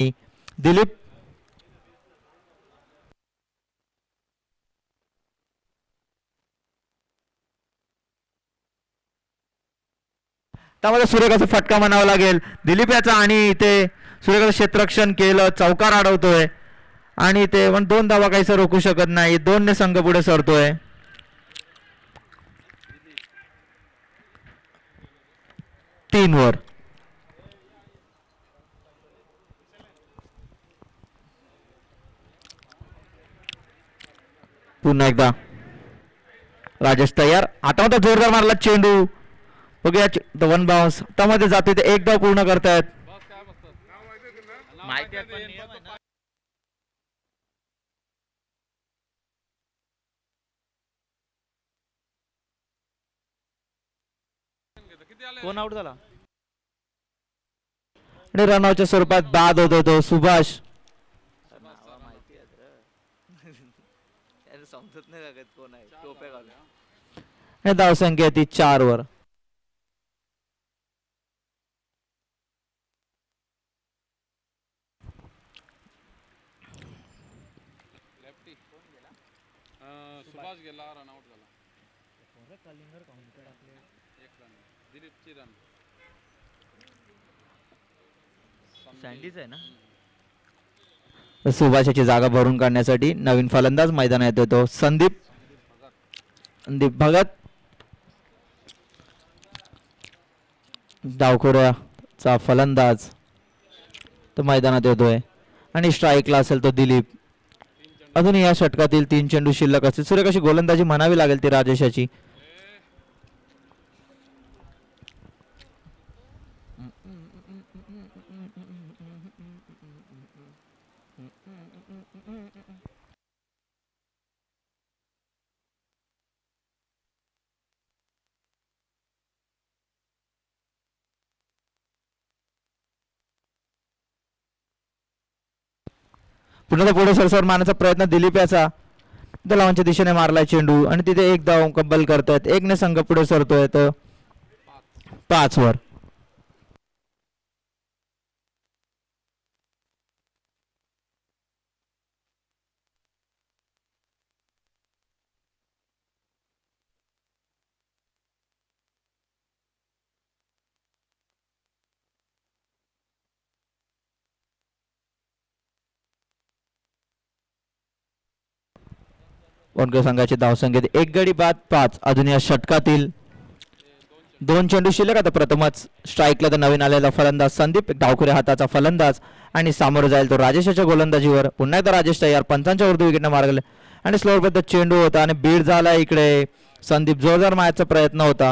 दिलीप त्यामध्ये सूर्यकाचा फटका म्हणावा लागेल दिलीप याचा आणि इथे सूर्यकाचं क्षेत्ररक्षण केलं चौकार अडवतोय आणि ते पण 2 धावा काहीसं रोखू शकत नाही 2 ने संघ पुढे सरतोय. तीन वर पुन्हा एकदा राजेश तयार आता जोरदार मारला चेंडू बघूया वन बाउन्स त्यामध्ये जाते ते एक धाव पूर्ण करतायत. कोण आउट झाला आणि रनआउटच्या स्वरूपात बाद होतो तो सुभाष. समजत नाही लागत कोण आहे टोप्या घालून. हे धावसंख्या ती 4 वर. सुभाष गेला रन आउट झाला. दिलीपची रन सँडीच आहे ना. सुभाषाची जागा भरून काढण्यासाठी नवीन फलंदाज मैदानात येतो संदीप भगत. डावखोऱ्याचा फलंदाज तो मैदानात येतोय आणि स्ट्राईकला असेल तो दिलीप. अजून या षटकातील 3 चेंडू शिल्लक असतील. सूर्यकाशी गोलंदाजी म्हणावी लागेल ती राजेशाची. पुन्हा पुढे सरसर मारण्याचा प्रयत्न दिलीप याचा दलावांच्या दिशेने मारलाय चेंडू आणि तिथे एक धाव कब्बल करतायत. 1 ने संघ पुढे सरतोय तर 5 वर. वनकर संघाची धावसंख्या 1 गडी बाद 5. अजून या षटकातील 2 चेंडू शिल्लक. आता प्रथमच स्ट्राईकला तर नवीन आलेला फलंदाज संदीप डावखुऱ्या हाताचा फलंदाज आणि सामोरं जाईल तो राजेशाच्या गोलंदाजीवर. पुन्हा एकदा राजेश तयार पंचांच्या वरती विकेटने मारले आणि स्लोअर पद्धत चेंडू होता आणि बीड झाला इकडे. संदीप जोरदार मारण्याचा प्रयत्न होता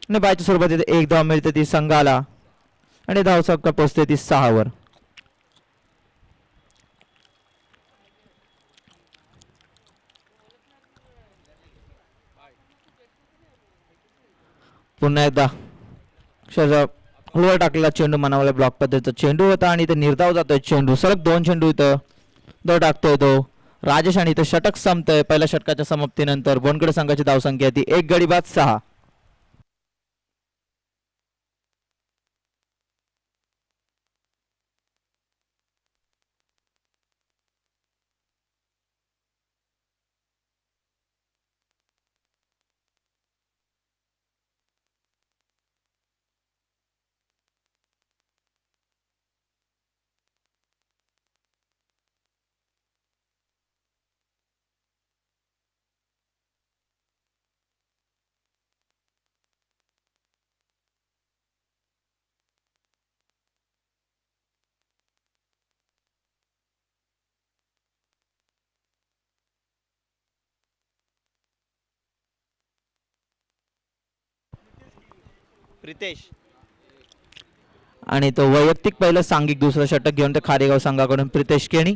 आणि बायच्या स्वरूपात इथे 1 धाव मिळते ती संघाला आणि धावसंख्या पोहोचते ती 6 वर. पुन्हा एकदा हळूहळू टाकलेला चेंडू मनावाला ब्लॉक पद्धतीचा चेंडू होता आणि इथे निर्धाव जातोय चेंडू. सलग 2 चेंडू इथं दर टाकतोय तो राजेश आणि इथं षटक संपतंय. पहिल्या षटकाच्या समाप्तीनंतर बोनकडे संघाची धावसंख्या ती 1 गडी बाद 6. प्रितेश आणि तो वैयक्तिक पहिलं सांघिक दुसरं षटक घेऊन ते खारेगाव संघाकडून प्रितेश केणी.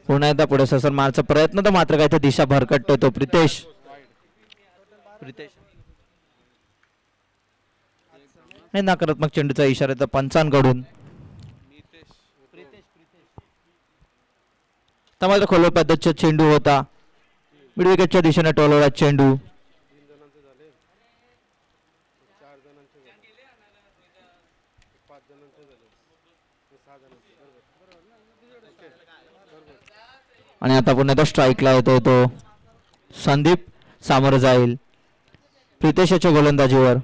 पुन्हा एकदा पुढे ससर मारचा प्रयत्न तर मात्र काय दिशा भरकटतोय तो प्रितेश. प्रितेश आणि नकारात्मक चेंडूचा इशारा येतो पंचांकडून. नितेश तर मात्र खोलवर पद्धतीचा चेंडू होता. मिड विकेटच्या दिशेने टोलवला चेंडू. आणि आता पुन्हा तो स्ट्राईकला येतोय तो संदीप. सामोरं जाईल प्रितेशाच्या गोलंदाजीवर.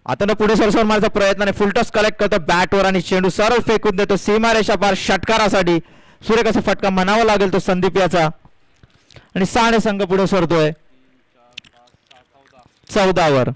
आता ना पुढे सरसर मारण्याचा प्रयत्न आणि फुलटॉस कलेक्ट करतो बॅटवर आणि चेंडू सरळ फेकून देतो सीमारेषा पार षटकारासाठी. सूर्यकाचा फटका म्हणावा लागेल तो संदीप याचा. आणि 6 संघ पुढे सरतोय 14 वर.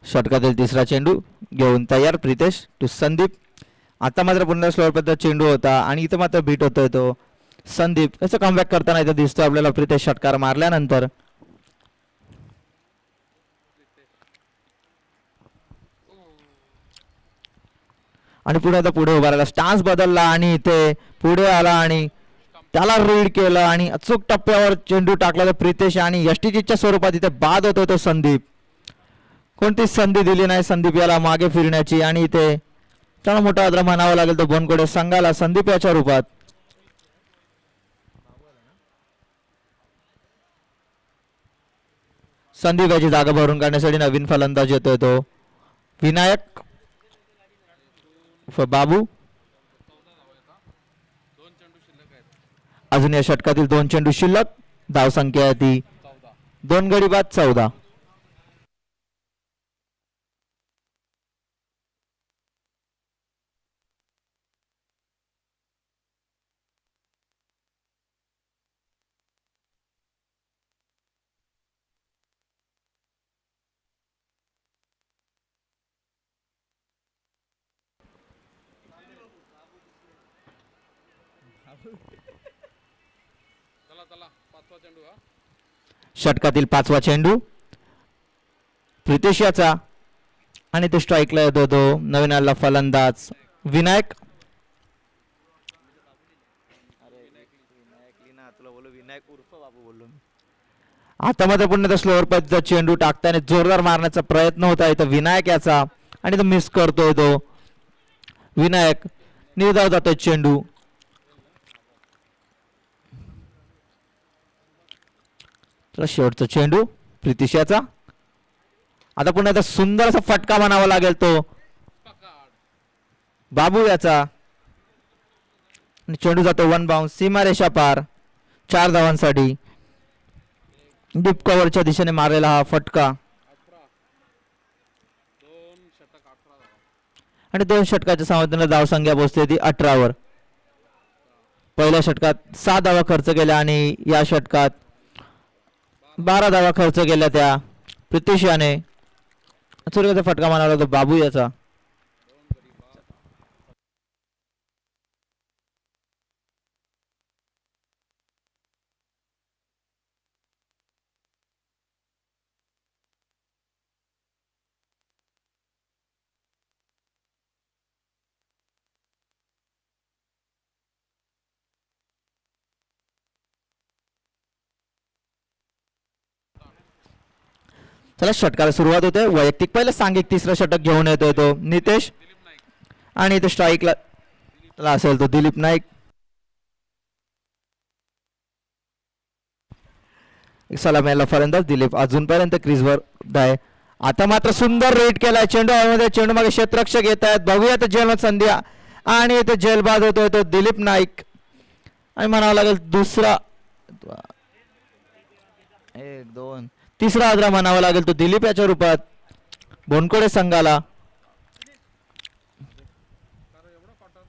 षटकातील तिसरा चेंडू घेऊन तयार प्रितेश टू संदीप. आता मात्र पुन्हा स्लोअर पद्धत चेंडू होता आणि इथं मात्र बीट होतोय तो संदीप. याचं कमबॅक करताना इथं दिसतो आपल्याला प्रितेश षटकार मारल्यानंतर. आणि पुढे आता पुढे उभा राहिला स्टान्स बदलला आणि इथे पुढे आला आणि त्याला रीड केलं आणि अचूक टप्प्यावर चेंडू टाकला तर प्रितेश आणि यष्टीजीच्या स्वरूपात इथे बाद होतो तो संदीप. कोणतीच संधी दिली नाही संदीप याला मागे फिरण्याची आणि इथे त्याला मोठा आदर म्हणावा लागेल तो बनकोडे संघाला संदीप याच्या रूपात. संदीप याची जागा भरून काढण्यासाठी नवीन फलंदाज येतोय तो विनायक बाबू. अजून या षटकातील 2 चेंडू शिल्लक. धावसंख्या आहे ती 2 गडी बाद 14. चला 5वा चेंडू हा. षटकातील 5वा चेंडू प्रितेश याचा आणि ते स्ट्राईकला येतो तो नवीन आलेला फलंदाज विनायक. विनायक उर्फ बाबू बोललो मी. आता मध्ये पुन्हा स्लोअर पद्धत चेंडू टाकताना जोरदार मारण्याचा प्रयत्न होता इथं विनायक याचा आणि तो मिस करतोय तो विनायक. निर्धाव जातोय चेंडू. शेवटचा चेंडू प्रितेश याचा. आता पुन्हा आता सुंदर असा फटका म्हणावा लागेल तो बाबू याचा. चेंडू जातो 1 बाउन्स सीमारेषा पार 4 धावांसाठी. डीप कव्हरच्या दिशेने मारलेला हा फटका आणि 2 षटकाच्या सामर्थ्याने धावसंख्या पोहोचते ती 18 वर. पहिल्या षटकात 6 धावा खर्च केल्या आणि या षटकात 12 धावा खर्च केल्या त्या प्रितेश याने. सूर्यकाचा फटका म्हणाला तो बाबू याचा. चला षटकाला सुरुवात होते. वैयक्तिक पहिलं सांघिक तिसरं षटक घेऊन येतोय तो नितेश आणि इथे स्ट्राईकला असेल तो दिलीप नाईक. सलामीला फलंदाज दिलीप अजूनपर्यंत क्रीजवर आहे. आता मात्र सुंदर रेट केलाय चेंडू हवेमध्ये. चेंडू मागे क्षेत्ररक्षक येत आहेत. बघूया तर जेल संधी आणि इथे जेलबाद होतोय तो दिलीप नाईक आणि म्हणावं लागेल दुसरा, एक दोन, तिसरा आदरा म्हणावा लागेल तो दिलीप याच्या रूपात बोनकोडे संघाला. कारण एवढं कॉटन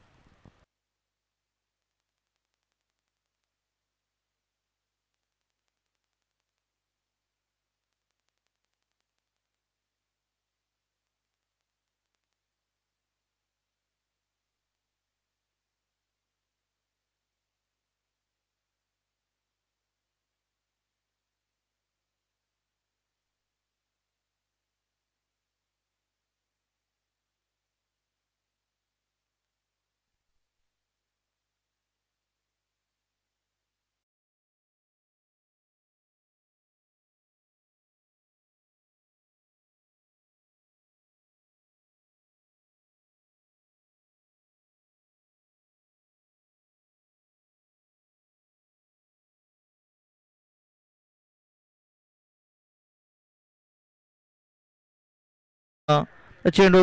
चेंडू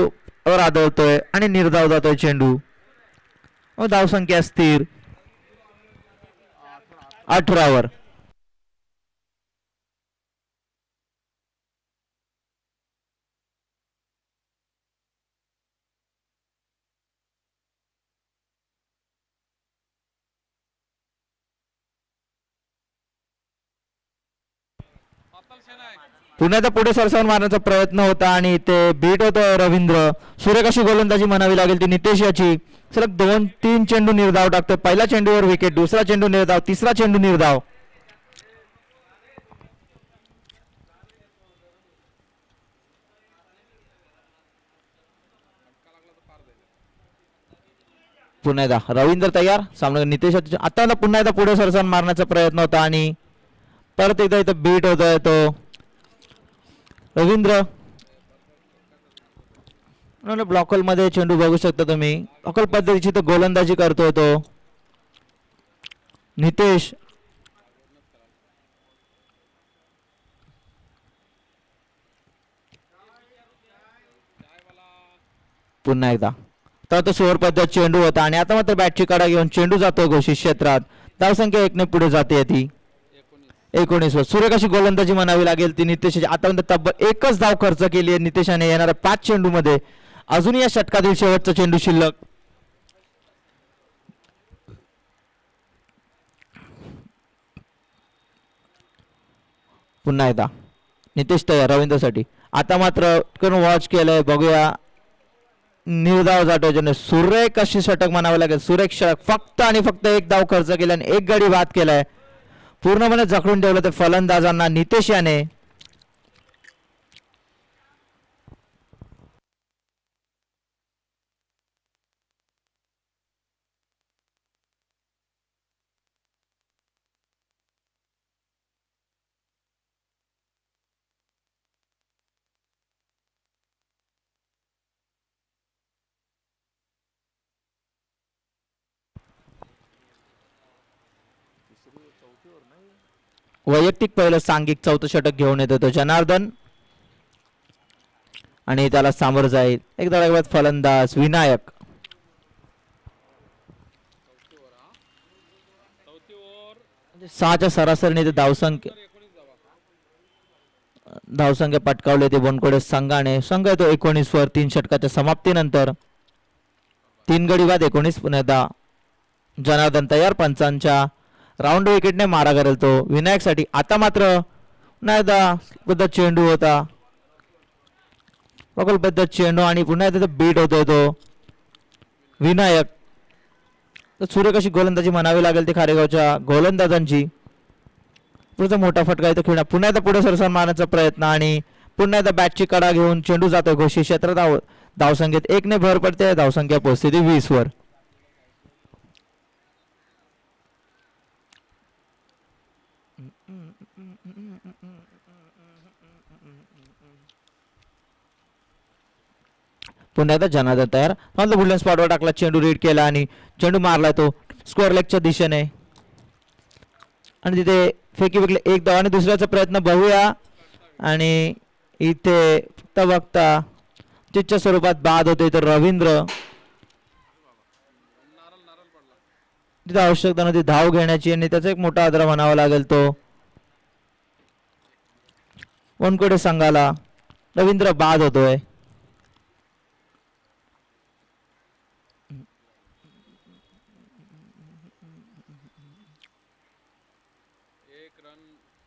वर आदळतोय आणि निर्धाव जातोय चेंडू. धावसंख्या स्थिर 18वर. पातळ शेण आहे. पुन्हा एकदा पुढे सरसावून मारण्याचा प्रयत्न होता आणि ते बीट होतोय रवींद्र. सुरेख गोलंदाजी म्हणावी लागेल ती नितेश याची. सलग 2-3 चेंडू निर्धाव टाकतोय. पहिला चेंडूवर विकेट, दुसरा चेंडू निर्धाव, तिसरा चेंडू निर्धाव. धक्का लागला तर पार जाईल. पुन्हा एकदा रवींद्र तयार. सामना नितेश आता पुन्हा एकदा पुढे सरसावून मारण्याचा प्रयत्न होता आणि परत एकदा इथं बीट होतोय तो रवींद्र. ब्लॉकल मध्ये चेंडू बघू शकता तुम्ही. ब्लॉकल पद्धतीची तो गोलंदाजी करतोय तो नितेश. पुन्हा एकदा तर तो सोअर पद्धत चेंडू होता आणि आता मात्र बॅटची कडा घेऊन चेंडू जातोय घोषित क्षेत्रात. धावसंख्या 1 ने पुढे जाते ती 19 वर. सुरेख अशी गोलंदाजी म्हणावी लागेल ती नितेशची. आतापर्यंत तब्बल 1च धाव खर्च केली आहे नितेशाने येणाऱ्या 5 चेंडू मध्ये. अजूनही या षटकातील शेवटचा चेंडू शिल्लक. पुन्हा एकदा नितेश तयार रवींद्रसाठी. आता मात्र करून वॉच केलंय. बघूया निर्धाव जातोय ज्याने सुरेख अशी षटक म्हणावं लागेल. सुरेख षटक. फक्त आणि फक्त 1 धाव खर्च केला आणि 1 गडी बाद केलाय. पूर्णपणे जखडून ठेवलं ते फलंदाजांना नितेश याने. वैयक्तिक पहिलं सांघिक चौथं षटक घेऊन येतो तो जनार्दन आणि त्याला सामोरं जाईल एक धडाकेबाज फलंदाज विनायक. चौथी ओव्हर 6च्या सरासरीने ते धावसंख्या 19 धावा. धावसंख्या पटकावली ते बोनकोडे संघाने. संघ येतो 19 वर 3 षटकाच्या समाप्तीनंतर. 3 गडी बाद 19. पुन्हा एकदा जनार्दन तयार. पंचांच्या राऊंड विकेटने मारा करेल तो विनायक साठी. आता मात्र पुन्हा एकदा पद्धत चेंडू होता. बघल पद्धत चेंडू आणि पुन्हा एकदा बीट होतोय तो विनायक. तर सुरेख अशी गोलंदाजी म्हणावी लागेल ती खारेगावच्या गोलंदाजांची. पुढचा मोठा फटका इथं खेळणार. पुन्हा एकदा पुढे सरसावून मारण्याचा प्रयत्न आणि पुन्हा एकदा बॅटची कडा घेऊन चेंडू जातोय घोषित क्षेत्रात. धावसंख्येत 1 ने भर पडते. धावसंख्या पोहोचते ती 20 वर. पुन्हा एकदा जनार्दन तयार. बुलडन स्पॉटवर टाकला चेंडू. रीड केला आणि चेंडू मारला तो स्कोअर लेगच्या दिशेने आणि तिथे फेकी विकले 1 धाव आणि दुसऱ्याचा प्रयत्न बघूया आणि इथे फक्त बघता चिच्च्या स्वरूपात बाद होते तर रवींद्र. तिथे आवश्यकता नव्हती धाव घेण्याची आणि त्याचा एक मोठा आदर म्हणावा लागेल तो वनकडे संघाला. रवींद्र बाद होतोय. एक रन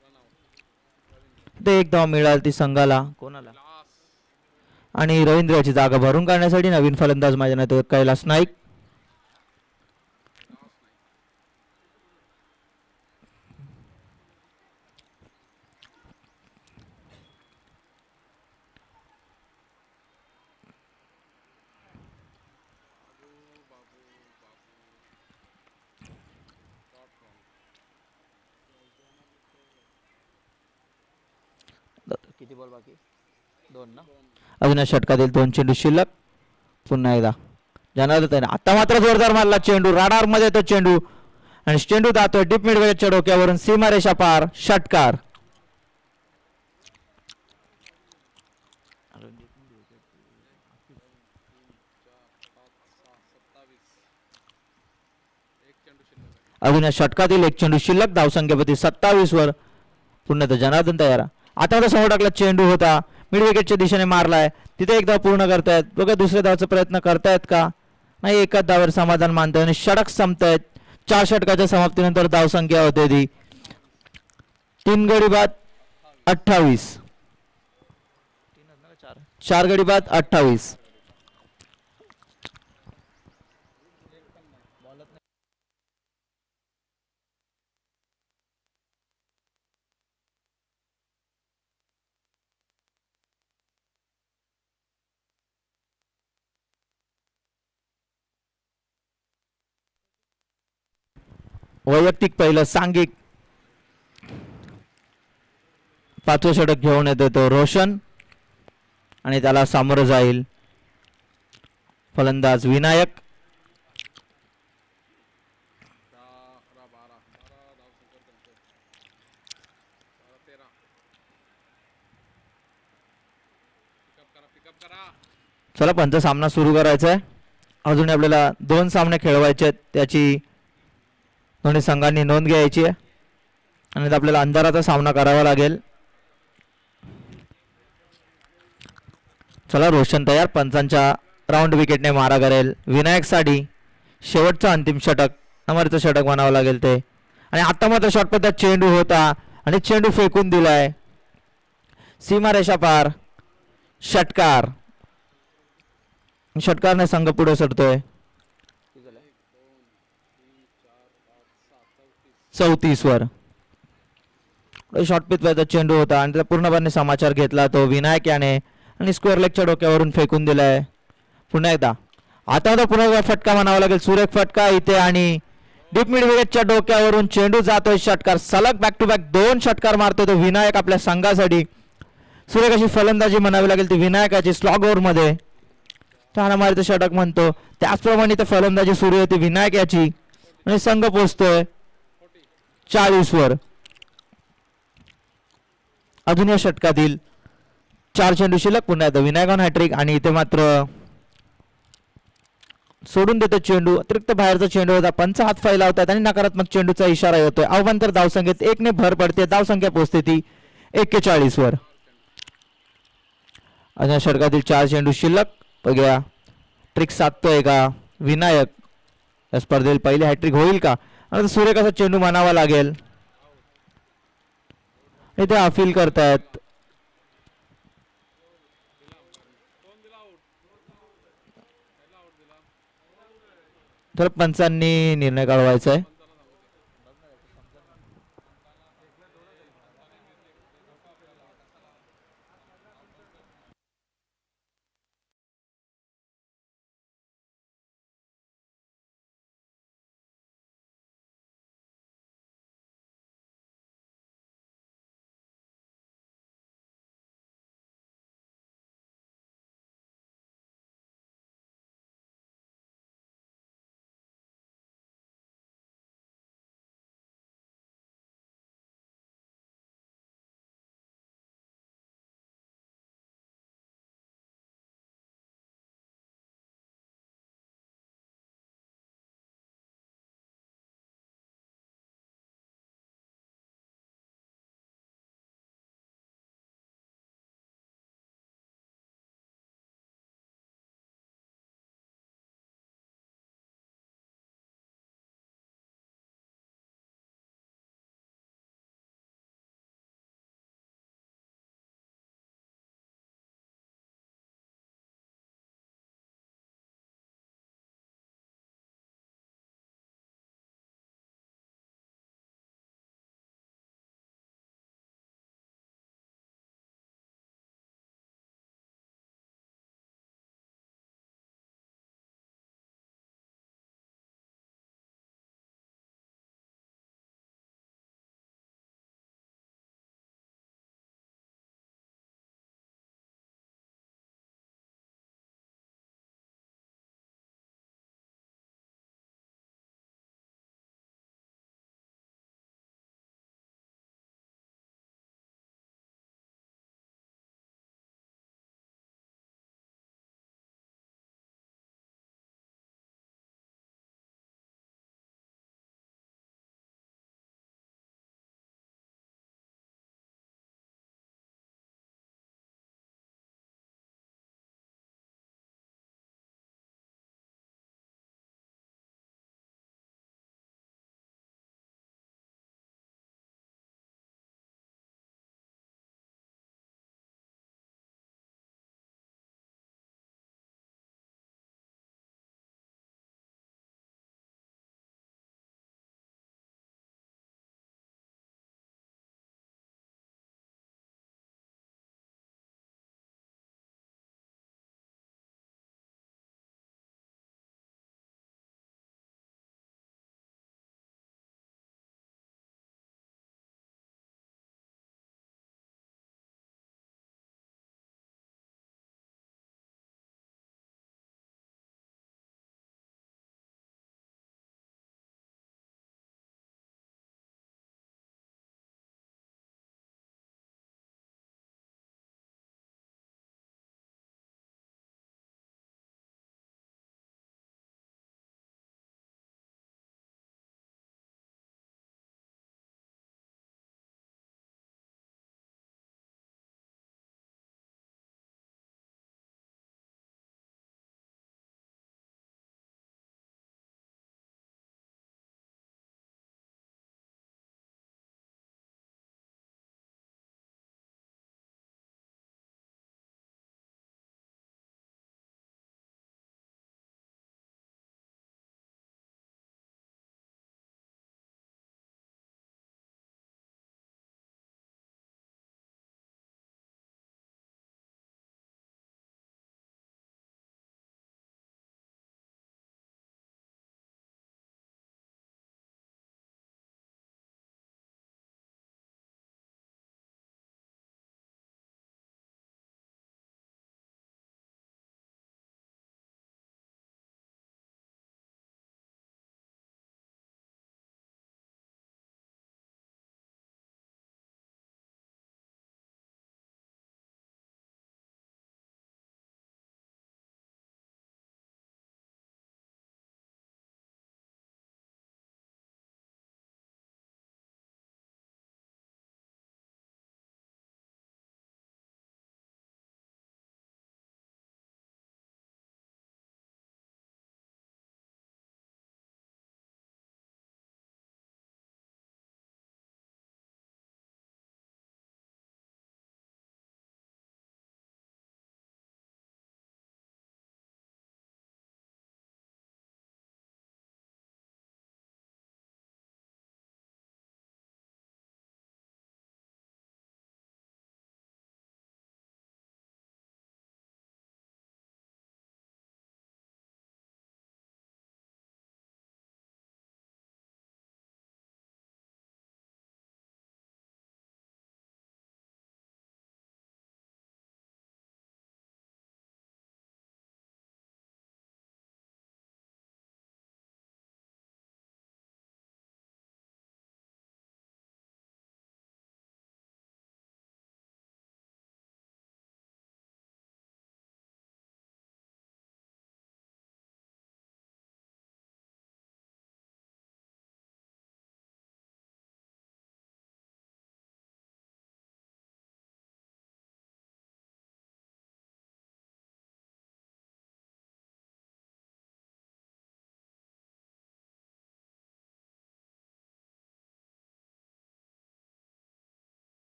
रन आउट. ते एक धाव मिळाली ती संघाला कोणाला लास. आणि रवींद्र याची जागा भरून काढण्यासाठी नवीन फलंदाज मैदानात येतो कैलास नाईक. लास नाही. बाबू बाबू बाबू. Dot run. किती बॉल बाकी? 2 ना. अजून या षटकातील 2 चेंडू शिल्लक. पुन्हा एकदा जनार्दन आता मात्र जोरदार मारला चेंडू. राडार मध्ये तो चेंडू आणि चेंडू जातोय डीप मिड विकेटच्या डोक्यावरून सीमारेषा पार. षटकार. एक चेंडू शिल्लक आहे. अजून या षटकातील 1 चेंडू शिल्लक. धावसंख्यापती 27 वर. पुन्हा तो जनार्दन तयार. आता मात्र समोर टाकला चेंडू होता मिड विकेटच्या दिशेने मारलाय. तिथे एक धाव पूर्ण करतायत. बघा दुसऱ्या धावचा प्रयत्न करतायत का नाही. एकाच धावावर समाधान मानताय आणि षटक संपतायत. 4 षटकाच्या समाप्तीनंतर धावसंख्या होते ती 3 गडी बाद 28. 4 गडी बाद 28. वैयक्तिक पहिलं सांघिक 5वं षटक घेऊन येतो तो रोशन आणि त्याला सामोरं जाईल फलंदाज विनायक. 10 11 12 धाव संकर करतोय. 13. पिकअप करा. चला पंच सामना सुरू करायचा आहे. अजून आपल्याला 2 सामने खेळवायचे आहेत. त्याची दोन्ही संघांनी नोंद घ्यायची आहे आणि आपल्याला अंधाराचा सामना करावा लागेल. चला रोशन तयार. पंचांच्या राऊंड विकेटने मारा करेल विनायक साठी शेवटचं अंतिम षटक नंबरचं षटक म्हणावं लागेल ते. आणि आता मात्र शॉट पद्धत चेंडू होता आणि चेंडू फेकून दिलाय सीमारेषा पार. षटकार. षटकारने संघ पुढे सरतोय 34 वर. शॉर्ट पिच पाहिजे चेंडू होता आणि त्याचा पूर्णपणे समाचार घेतला तो विनायक याने आणि स्क्वेअर लेगच्या डोक्यावरून फेकून दिलाय. पुन्हा एकदा आता तो पुन्हा फटका म्हणावा लागेल. सुरेख फटका इथे आणि डीप मिड विकेटच्या डोक्यावरून चेंडू जातोय. षटकार. सलग बॅक टू बॅक 2 षटकार मारतोय तो विनायक आपल्या संघासाठी. सुरेख अशी फलंदाजी म्हणावी लागेल ती विनायकाची. स्लॉग ओव्हर मध्ये ठाणामारीचं षटक म्हणतो त्याचप्रमाणे इथे फलंदाजी सुरू होती विनायक याची आणि संघ पोहोचतोय 40 वर. अजून या षटकातील 4 चेंडू शिल्लक. पुन्हा एकदा विनायकान हॅट्रिक आणि इथे मात्र सोडून देतो चेंडू. अतिरिक्त बाहेरचा चेंडू होता. पंच हात फैलावतात आणि नकारात्मक चेंडूचा इशारा येतोय. अवांतर धावसंख्येत 1 ने भर पडते. धावसंख्या पोहोचते ती 41 वर. अजून षटकातील 4 चेंडू शिल्लक. बघूया ट्रिक साधतोय का विनायक. या स्पर्धेत पहिली हॅट्रिक होईल का. आता सुरेख असा चेंडू म्हणावा लागेल. इथे अपील करतायत. तर पंचांनी निर्णय कळवायचा आहे.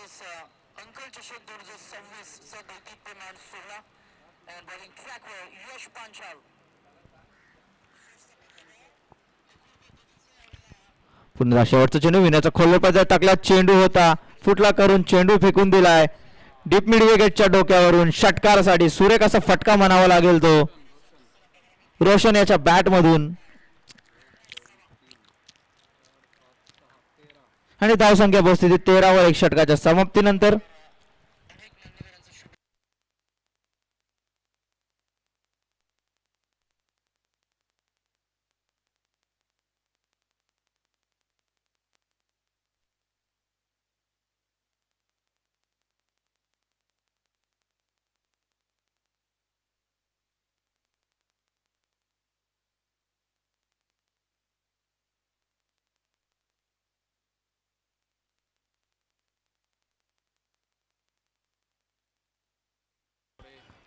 was Uncle Cheshire 2026 चा दैत्यपूर्ण आणि 16 and bowling track वर यश पांचाल. पुन्हा शेवटचा चेंडू विण्याचा खोलवर पदर टाकला. चेंडू होता फुटला करून चेंडू फेकून दिलाय डीप मिड विकेटच्या डोक्यावरून. षटकारासाठी सुरेख असा फटका म्हणावा लागेल तो रोशन याच्या बॅट मधून. आणि धावसंख्या बसते 13 वर 1 षटकाच्या समाप्तीनंतर.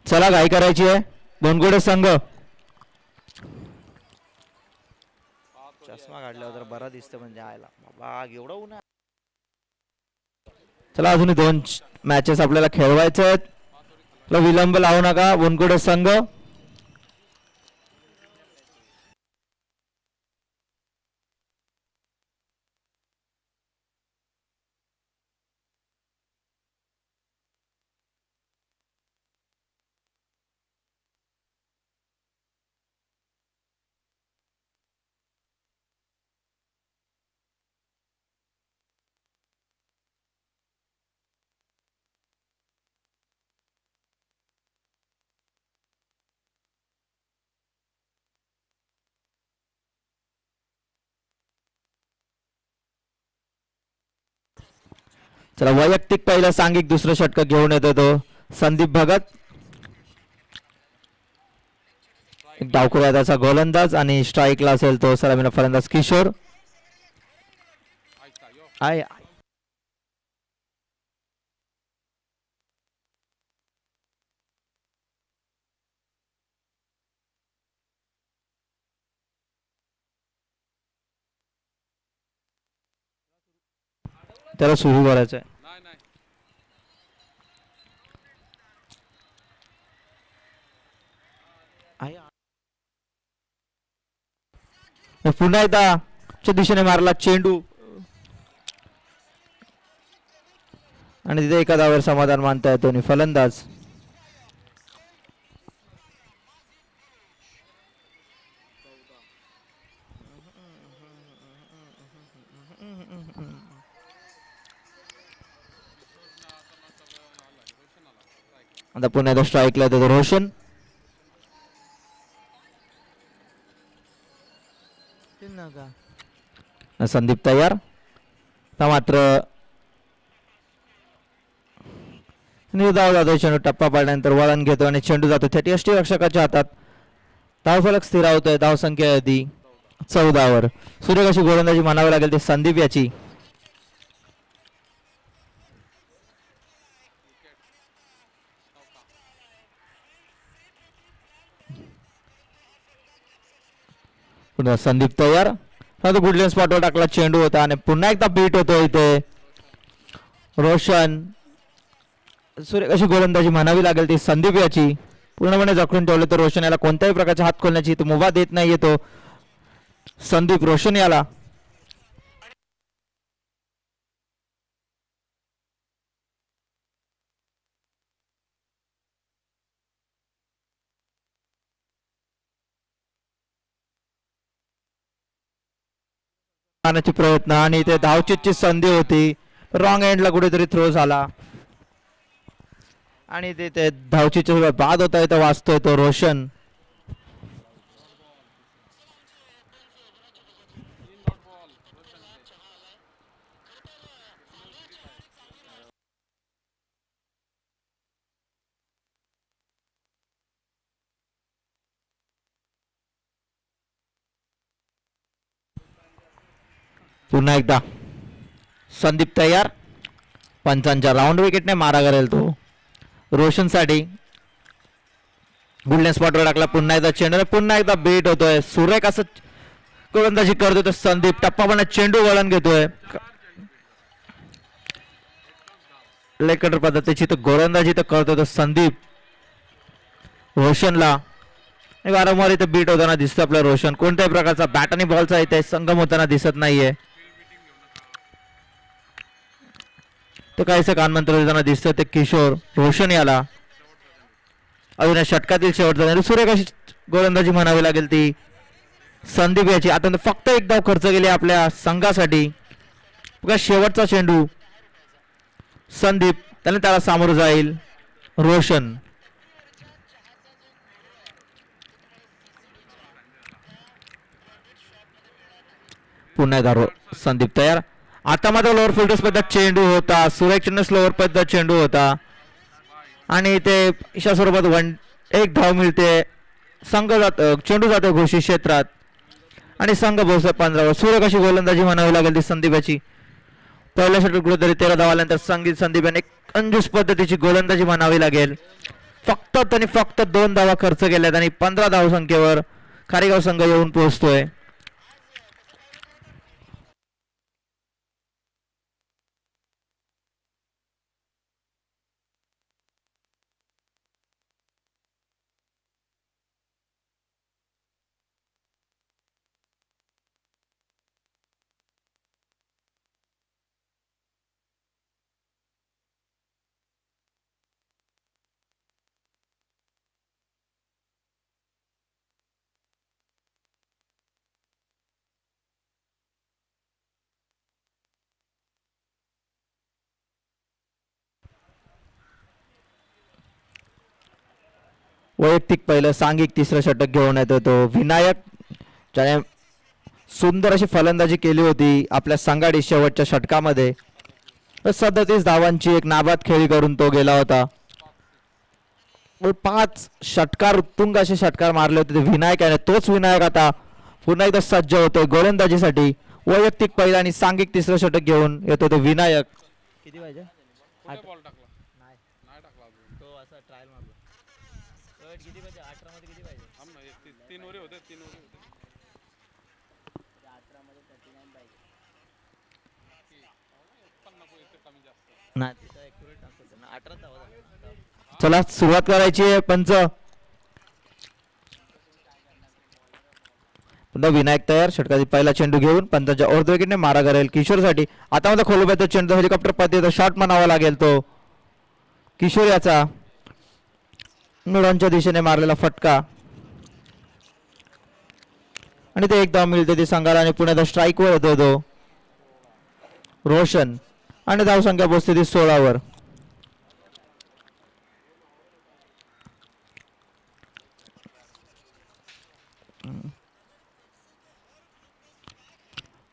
चला घाई करायची आहे बनगोडे संघ. चष्मा काढल्यावर तर बरा दिसतं म्हणजे आयला बाबा एवढं ऊन आहे. चला अजून 2 मॅचेस आपल्याला खेळवायचे आहेत. चला विलंब लावू नका बनगोडे संघ. चला वैयक्तिक पहिलं सांघिक दुसरं षटक घेऊन येतो तो संदीप भगत. एक डावखुरा त्याचा गोलंदाज आणि स्ट्राईकला असेल तो सलामीला फलंदाज Kishore. Ahí está, yo. I त्याला सुरू करायचं आहे. नाही नाही पुन्हा एकदा च्या दिशेने मारला चेंडू आणि तिथे एका धावावर समाधान मानता येतो आणि फलंदाज आता पुन्हा एकदा स्ट्राईकला येतो रोशन. संदीप तयार मात्र धाव जातो. चेंडू टप्पा पाडल्यानंतर वळण घेतो आणि चेंडू जातो थेट यष्टीरक्षकाच्या हातात. धावफलक स्थिरावतोय. धावसंख्या आधी 14 वर. सुरेख अशी गोलंदाजी म्हणावी लागेल ते संदीप याची. पुन्हा संदीप तयार. गुडलेन स्पॉटवर टाकला चेंडू होता आणि पुन्हा एकदा बीट होतो इथे रोशन. सुरेख अशी गोलंदाजी म्हणावी लागेल ती संदीप याची. पूर्णपणे जखडून ठेवले तर रोशन याला कोणत्याही प्रकारचा हात खोलण्याची तो मुभा देत नाही येतो संदीप रोशन याला. मारण्याची प्रयत्न आणि इथे धावचीतची संधी होती. रॉंग एंडला कुठेतरी थ्रो झाला आणि ते धावचीच्या बाद होता इथं वाचतोय तो रोशन. पुन्हा एकदा संदीप तयार. पंचांच्या राऊंड विकेटने मारा करेल तो रोशन साठी. गुडलेन स्पॉटवर टाकला पुन्हा एकदा चेंडू. पुन्हा एकदा बीट होतोय. सुरेख असं गोलंदाजी करतोय तो संदीप. टप्पा पण चेंडू वळण घेतोय. लेकडर पद्धतीची तर गोलंदाजी तर करतो तो संदीप रोशनला. आणि वारंवार इथे बीट होताना दिसतो आपला रोशन. कोणत्याही प्रकारचा बॅट आणि बॉलचा इथे संगम होताना दिसत नाहीये. तो काहीसं कानमंत्र होताना दिसतोय ते किशोर. रोशन याला अजून या षटकातील शेवटचा सुरेख अशी गोलंदाजी म्हणावी लागेल ती संदीप याची. आता फक्त एक धाव खर्च केली आपल्या संघासाठी. बघा शेवटचा चेंडू संदीप त्याला सामोरं जाईल रोशन. पुन्हा एकदा संदीप तयार. आता मात्र लोअर फिल्डर्स पद्धत चेंडू होता. सुरेख चेंडू स्लोअर पद्धत चेंडू होता आणि ते अशा स्वरूपात एक धाव मिळते. संघ चेंडू जातो घोषित क्षेत्रात आणि संघ पोहोचतो 15वर. सुरेख अशी गोलंदाजी म्हणावी लागेल ती संदीपाची. पहिल्या षटक कुठेतरी 13 धाव आल्यानंतर संदीप याने कंजूस पद्धतीची गोलंदाजी म्हणावी लागेल. फक्त 2 धावा खर्च केल्यात आणि 15 धावसंख्येवर खारेगाव संघ येऊन पोहोचतोय. वैयक्तिक पहिलं सांघिक तिसरं षटक घेऊन येतो तो विनायक, ज्याने सुंदर अशी फलंदाजी केली होती आपल्या संघाडी शेवटच्या षटकामध्ये. 37 धावांची एक नाबाद खेळी करून तो गेला होता. 5 षटकार उत्तुंग असे षटकार मारले होते ते विनायक याने. तोच विनायक आता पुन्हा एकदा सज्ज होतोय गोलंदाजीसाठी. वैयक्तिक पहिलं आणि सांघिक तिसरं षटक घेऊन येतो तो विनायक. किती पाहिजे? कुठे बॉल टाकला? नाही टाकला अजून. तो असा ट्रायल मारलो. किती पाहिजे? 18 मध्ये किती पाहिजे? थांब ना, 3 ओव्हर होते. 3 ओव्हर होते. 18 मध्ये 39 पाहिजे. कमी जास्त नाही तिथं ॲक्युरेट टाकतो ना. 18 धावा झाल्या. चला सुरुवात करायची आहे. पंच पुन्हा विनायक तयार. षटकातील पहिला चेंडू घेऊन पंचाच्या अर्ध विकेटने मारा करेल किशोरसाठी. आता मध्ये खोलूबाई चेंडू हेलिकॉप्टर पद्धतीचा शॉट म्हणावा लागेल तो किशोर याचा. मिडॉनच्या दिशेने मारलेला फटका आणि ते एक धाव मिळते ती संघाला आणि पुण्याचा स्ट्राईक वर होतो तो रोशन आणि धावसंख्या पोहोचते ती 16वर.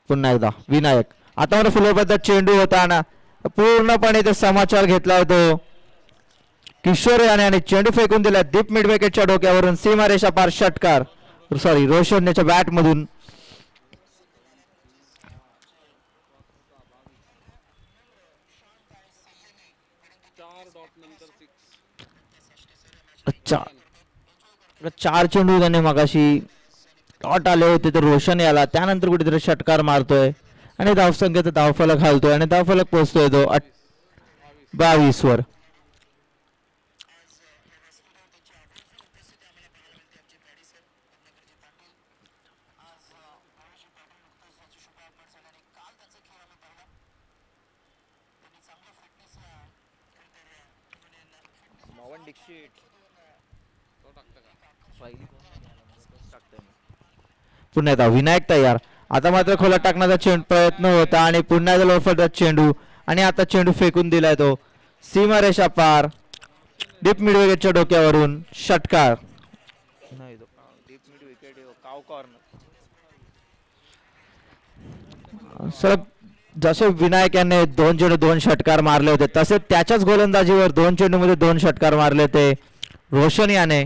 पुन्हा एकदा विनायक. आता मला फुलर पद्धत चेंडू होता ना पूर्णपणे ते समाचार घेतला होतो किशोर याने चेंडू फेकून दिला डीप मिड विकेटच्या डोक्यावरून. सीमारेषा पार षटकार रोशन याच्या बॅट मधून. अच्छा 4 चेंडू त्याने मगाशी डॉट आले होते तर रोशन याला. त्यानंतर कुठेतरी षटकार मारतोय आणि धावसंख्येचा धावफलक घालतोय आणि धावफलक पोहोचतोय तो 22 वर. मोहन दीक्षित तो टाकतं का? पहिली टाकतोय मी. पुन्हा एकदा विनायक तयार. आता मात्र खोला टाकण्याचा प्रयत्न होता आणि पुन्हा एकदा लोफरचा चेंडू आणि आता चेंडू फेकून दिलाय तो सीमारेषा पार डीप मिड विकेटच्या डोक्यावरून. षटकार नाही तो डीप मिड विकेट काव कॉर्नर. सर जसे विनायक यांनी 2 चेंडू 2 षटकार मारले होते तसे त्याच्याच गोलंदाजीवर 2 चेंडू मध्ये 2 षटकार मारले होते रोशन याने.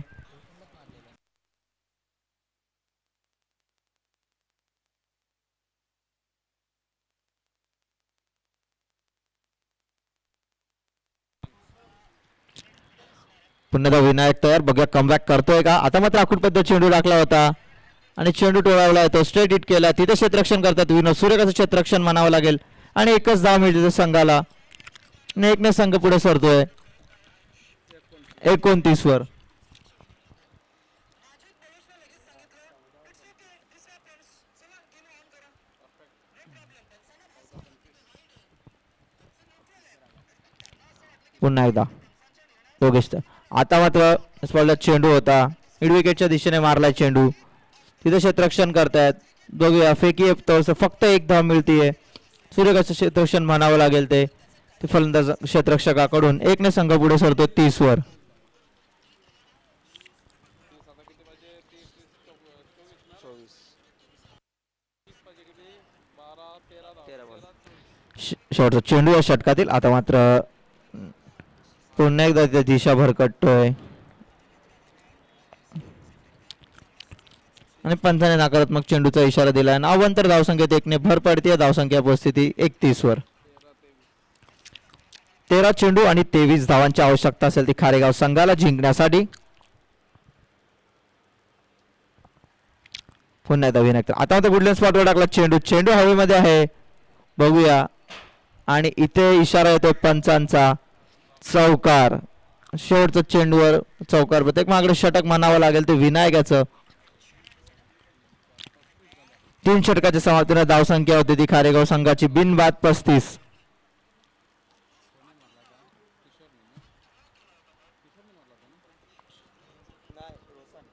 पुन्हा विनायक तयार. बघा कमबॅक करतोय का. आता मात्र आखूड पद्धत चेंडू टाकला होता आणि चेंडू टोळावला तो स्ट्रेट हिट केला. तिथे क्षेत्ररक्षण करतात विनोद सूर्यकाचं क्षेत्ररक्षण म्हणावं लागेल आणि एकच धाव मिळते संघाला. आणि एकने संघ पुढे सरतोय 29 वर. पुन्हा एकदा योगेश. आता मात्र स्पॉटला चेंडू होता, मिड विकेटच्या दिशेने मारलाय चेंडू. तिथे क्षेत्ररक्षण करतायत. बघूया फेकी फक्त एक धाव मिळतीये. सूर्यकाचं क्षेत्ररक्षण म्हणावं लागेल ते फलंदाज क्षेत्ररक्षकाकडून. एकने संघ पुढे सरतो 30 वर. 24 13 बॉल. शेवटचा चेंडू या षटकातील. आता मात्र पुन्हा एकदा त्या दिशा भरकटतोय आणि पंथाने नकारात्मक चेंडूचा इशारा दिलाय. नावांतर धावसंख्येत एकने भर पडते. धावसंख्या परिस्थिती 31 वर. 13 चेंडू आणि 23 धावांची आवश्यकता असेल ती खारेगाव संघाला जिंकण्यासाठी. पुन्हा एकदा विनायक. आता मात्र वुडलँड स्पॉटवर टाकला चेंडू. चेंडू हवेमध्ये आहे. बघूया आणि इथे इशारा येतोय पंचांचा. चौकार. शेवटचा चेंडूवर चौकार. प्रत्येक मागडे षटक म्हणावं लागेल ते विनायकाचं. 3 षटकाच्या समाप्तीने धावसंख्या होती ती खारेगाव संघाची बिनबाद 35. नाही रोशन.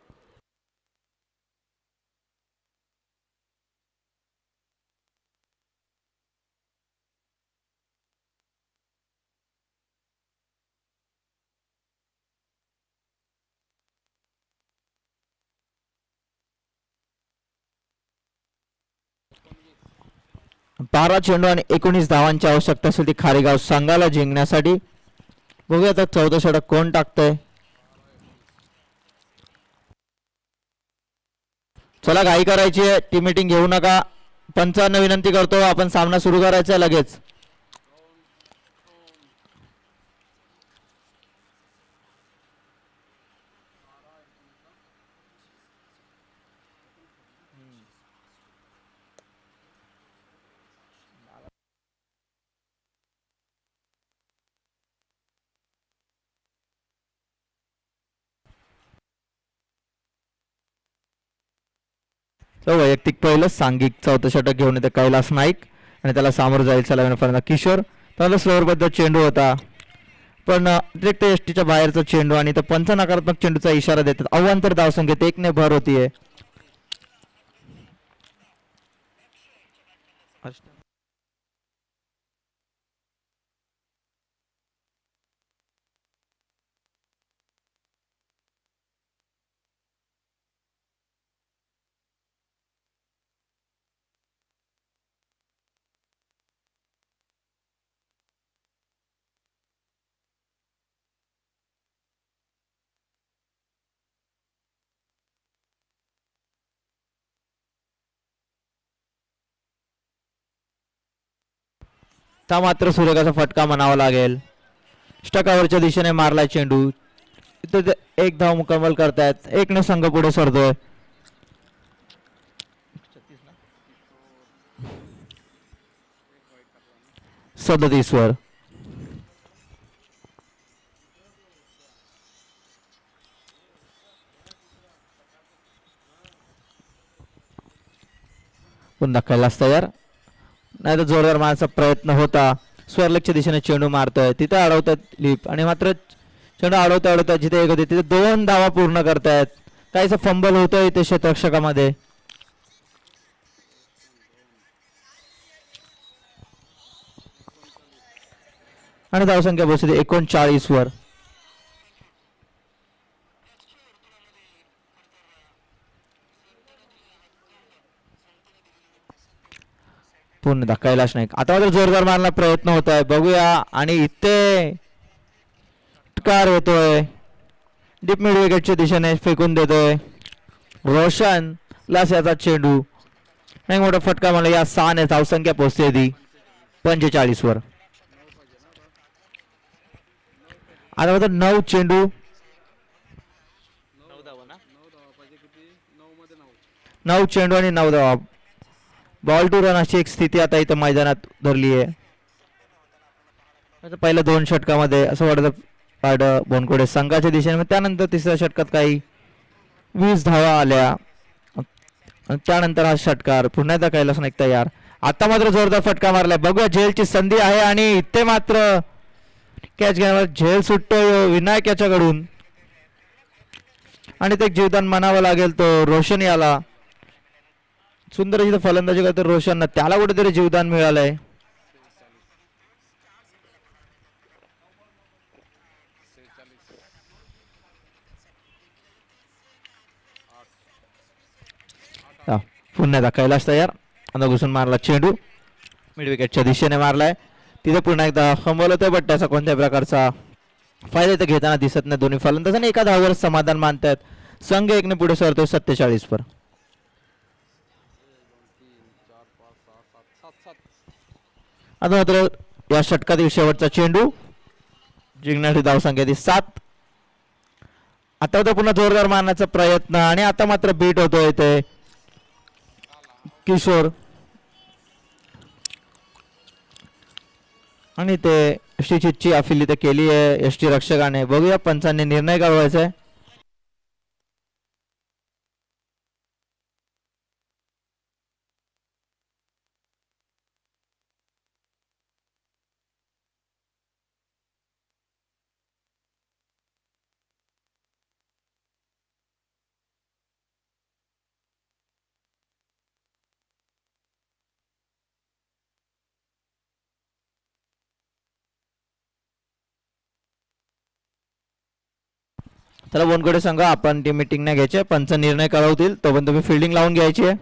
बारा चेंडू आणि 19 धावांची आवश्यकता असेल ती खारेगाव संघाला जिंकण्यासाठी. बघूया आता 14 षटक कोण टाकतंय. चला घाई करायची आहे. टीम मीटिंग घेऊ नका. पंचांना विनंती करतो आपण सामना सुरू करायचा आहे लगेच. तो वैयक्तिक पहिलं सांघिक 14 षटक घेऊन येते कैलास नाईक आणि त्याला सामोरं जाईल सलामीन फलंदाज किशोर. त्याला स्लोअरबद्ध चेंडू होता पण डिरेक्ट एसटीच्या बाहेरचा चेंडू आणि तो पंच नकारात्मक चेंडूचा इशारा देतात. अवांतर धावसंख्येत एकने भर होतीये. ता मात्र सूर्यकाचा फटका म्हणावा लागेल. षटकावरच्या दिशेने मारलाय चेंडू. इथे एक धाव मुकम्मल करतायत. एकने संघ पुढे सरतोय. 37 वर. पुन्हा कैलास तयार. नाही तर जोरदार मारण्याचा प्रयत्न होता. स्वर्लकच्या दिशेने चेंडू मारतोय. तिथे अडवतात लिप आणि मात्र चेंडू अडवता जिथे एक होते तिथे 2 धावा पूर्ण करतायत. काहीच फंबल होतोय इथे क्षेत्ररक्षकामध्ये. आणि धावसंख्या पोहोचली 39 वर. पुन्हा कैलाश नाईक. आता मात्र जोरदार मारण्याचा प्रयत्न होत आहे. बघूया आणि इथे कार होतोय. डीप मिड विकेटच्या दिशेने फेकून देतोय रोशन लास याचा चेंडू. एक मोठा फटका मला या 6 ने धावसंख्या पोहोचते ती 45 वर. आता मात्र 9 चेंडू 9 धावा ना. 9 धावा पाहिजे. किती 9 मध्ये 9. 9 चेंडू आणि 9 धावा. बॉल टू रन अशी एक स्थिती आता इथं मैदानात धरली आहे. आता पहिल्या 2 षटकामध्ये असं वाटतं बोनकोडे संघाच्या दिशेने, मग त्यानंतर तिसऱ्या षटकात काही 20 धावा आल्या आणि त्यानंतर हा षटकार पुन्हा एकदा कैलास नाईक तयार. आता मात्र जोरदार फटका मारलाय. बघूया झेलची संधी आहे आणि इथे मात्र कॅच घेण्यावर झेल सुटतोय विनायक याच्याकडून आणि ते जीवदान म्हणावं लागेल तो रोशन याला. सुंदर इथं फलंदाजी करतो रोशननं, त्याला कुठेतरी जीवदान मिळालंय. पुन्हा एकदा कैलास तयार. आता घुसून मारला चेंडू, मिड विकेटच्या दिशेने मारलाय. तिथे पुन्हा एकदा फंबल होतोय, बट त्याचा कोणत्याही प्रकारचा फायदा इथे घेताना दिसत नाही. दोन्ही फलंदाज आणि एका धावावर समाधान मानतायत. संघ 1 ने पुढे सरतोय 47 वर. आता मात्र या षटकातील शेवटचा चेंडू जिंकण्याची धावसंख्या ती 7. आता तो पुन्हा जोरदार मारण्याचा प्रयत्न आणि आता मात्र बीट होतोय ते किशोर आणि ते यष्टीची अफिली ते केली आहे यष्टी रक्षकाने. बघूया पंचांनी निर्णय कळवायचा आहे. त्याला बोनकोडे संघ आपण ती मीटिंग नाही घ्यायची, पंच निर्णय कळवतील तोपर्यंत तुम्ही फिल्डिंग लावून घ्यायची आहे.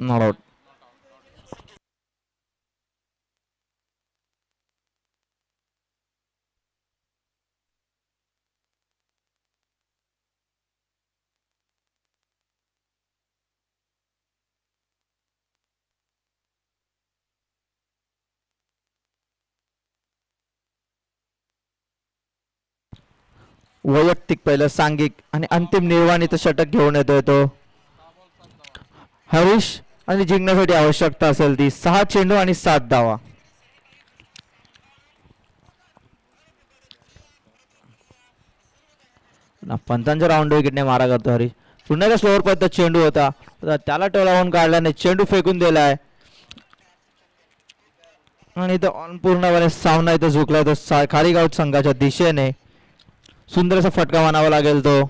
Not out. वैयक्तिक पहिलं सांघिक आणि अंतिम निर्वाणीचं षटक घेऊन येतोय तो हरीश आणि जिंकण्यासाठी आवश्यकता असेल ती 6 चेंडू आणि 7 धावा. पंचांच्या राऊंड विकेटने मारा करतो हरीश. पुन्हा एकदा स्लोअर पद्धत चेंडू होता, त्याला टोलावून काढल्याने चेंडू फेकून दिलाय आणि तो पूर्णपणे सामना इथं झुकला तो खारीगाव संघाच्या दिशेने. सुंदर असा फटका म्हणावा लागेल तो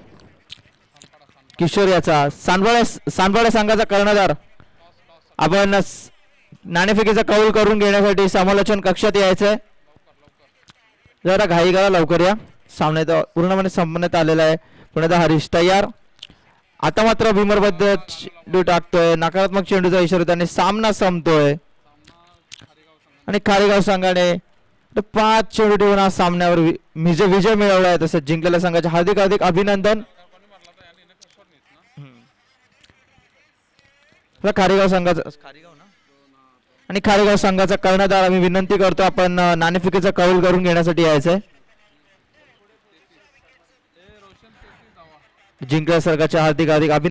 किशोर याचा. सांडवाडा संघाचा कर्णधार आपण नाणेफेकीचा कौल करून घेण्यासाठी समालोचन कक्षात यायचंय. जरा घाई करा, लवकर या. सामना इथं पूर्णपणे संपण्यात आलेला आहे. पुन्हा हरीश तयार. आता मात्र भीमरबद्ध चेंडू टाकतोय, नकारात्मक चेंडूचा इशारा त्याने सामना संपतोय आणि खारेगाव संघाने 5 चेंडू ठेवून हा सामन्यावर विजय मिळवला आहे. तसंच जिंकलेल्या संघाचे हार्दिक हार्दिक अभिनंदन. खारेगाव संघाचा आणि खारेगाव संघाचा कर्णधार आम्ही विनंती करतो आपण नाणेफेकीचा कौल करून घेण्यासाठी यायचंय. जिंकल्या संघाचे हार्दिक हार्दिक अभिनंदन.